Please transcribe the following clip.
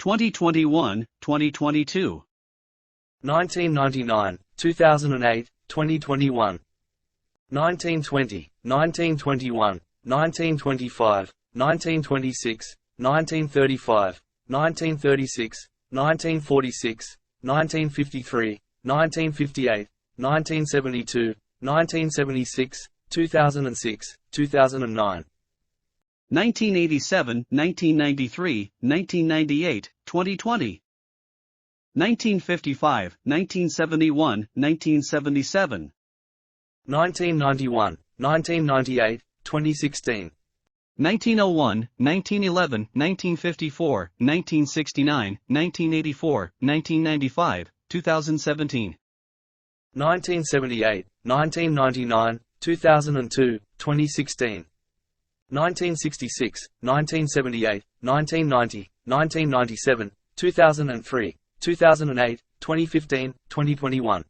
2021, 2022. 1999, 2008, 2021. 1920, 1921, 1925, 1926, 1935, 1936, 1946, 1953, 1958, 1972, 1976, 2006, 2009. 1987, 1993, 1998, 2020. 1955, 1971, 1977. 1991, 1998, 2016. 1901, 1911, 1954, 1969, 1984, 1995, 2017. 1978, 1999, 2002, 2016. 1966, 1978, 1990, 1997, 2003, 2008, 2015, 2021.